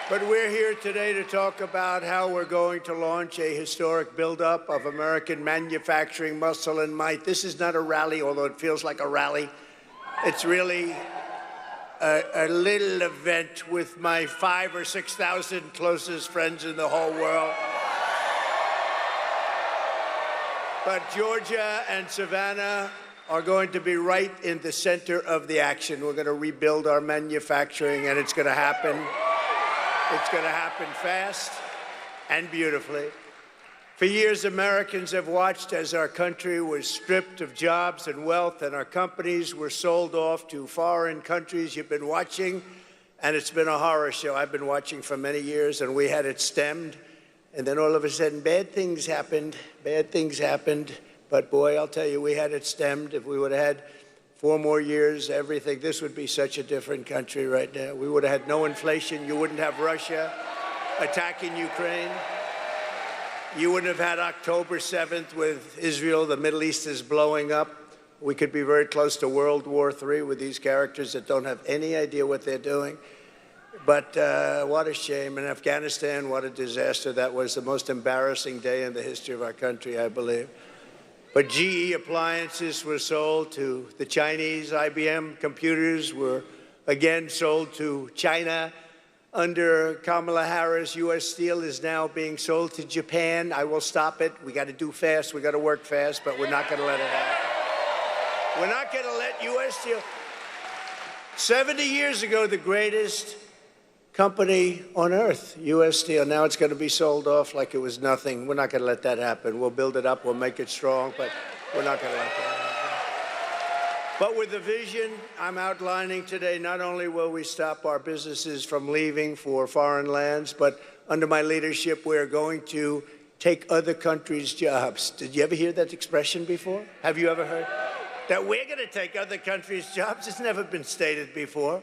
But we're here today to talk about how we're going to launch a historic buildup of American manufacturing muscle and might. This is not a rally, although it feels like a rally. It's really a little event with my 5,000 or 6,000 closest friends in the whole world. But Georgia and Savannah are going to be right in the center of the action. We're going to rebuild our manufacturing, and it's going to happen. It's going to happen fast and beautifully. For years, Americans have watched as our country was stripped of jobs and wealth, and our companies were sold off to foreign countries. You've been watching, and it's been a horror show. I've been watching for many years, and we had it stemmed. And then all of a sudden, bad things happened. Bad things happened. But boy, I'll tell you, we had it stemmed. If we would have had 4 more years, everything, this would be such a different country right now. We would have had no inflation. You wouldn't have Russia attacking Ukraine. You wouldn't have had October 7th with Israel. The Middle East is blowing up. We could be very close to World War III with these characters that don't have any idea what they're doing. But what a shame. In Afghanistan, what a disaster. That was the most embarrassing day in the history of our country, I believe. But GE appliances were sold to the Chinese. IBM computers were again sold to China. Under Kamala Harris, U.S. Steel is now being sold to Japan. I will stop it. We got to do fast. We got to work fast, but we're not going to let it happen. We're not going to let U.S. Steel. 70 years ago, the greatest company on earth, U.S. Steel. Now it's going to be sold off like it was nothing. We're not going to let that happen. We'll build it up. We'll make it strong, but we're not going to let that happen. But with the vision I'm outlining today, not only will we stop our businesses from leaving for foreign lands, but under my leadership, we're going to take other countries' jobs. Did you ever hear that expression before? Have you ever heard that we're going to take other countries' jobs? It's never been stated before.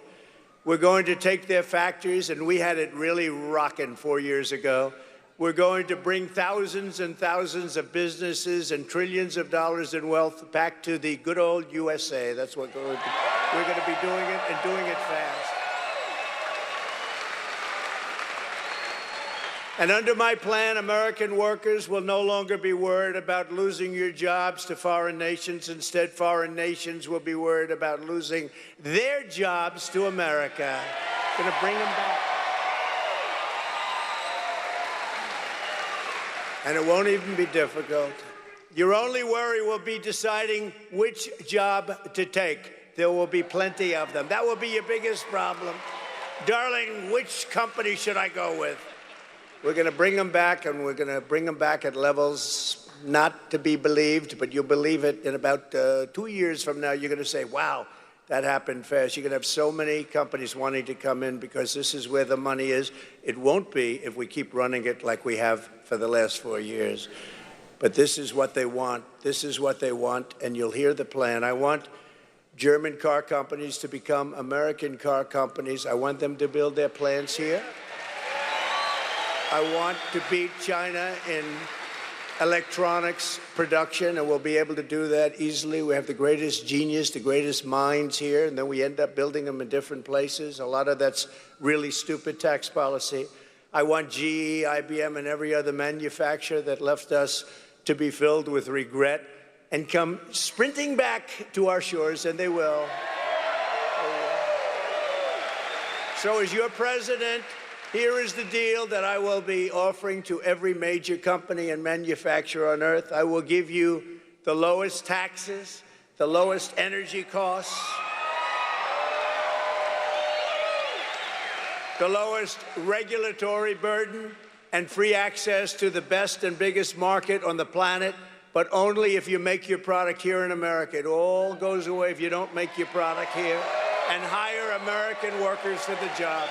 We're going to take their factories, and we had it really rocking 4 years ago. We're going to bring thousands and thousands of businesses and trillions of dollars in wealth back to the good old USA. That's what we're going to be doing it, and doing it fast. And under my plan, American workers will no longer be worried about losing your jobs to foreign nations. Instead, foreign nations will be worried about losing their jobs to America. Going to bring them back. And it won't even be difficult. Your only worry will be deciding which job to take. There will be plenty of them. That will be your biggest problem. Darling, which company should I go with? We're going to bring them back, and we're going to bring them back at levels not to be believed, but you'll believe it in about 2 years from now. You're going to say, wow, that happened fast. You're going to have so many companies wanting to come in because this is where the money is. It won't be if we keep running it like we have for the last 4 years. But this is what they want. This is what they want, and you'll hear the plan. I want German car companies to become American car companies. I want them to build their plants here. I want to beat China in electronics production, and we'll be able to do that easily. We have the greatest genius, the greatest minds here, and then we end up building them in different places. A lot of that's really stupid tax policy. I want GE, IBM, and every other manufacturer that left us to be filled with regret and come sprinting back to our shores, and they will. So as your president, here is the deal that I will be offering to every major company and manufacturer on earth. I will give you the lowest taxes, the lowest energy costs, the lowest regulatory burden, and free access to the best and biggest market on the planet, but only if you make your product here in America. It all goes away if you don't make your product here, and hire American workers for the job.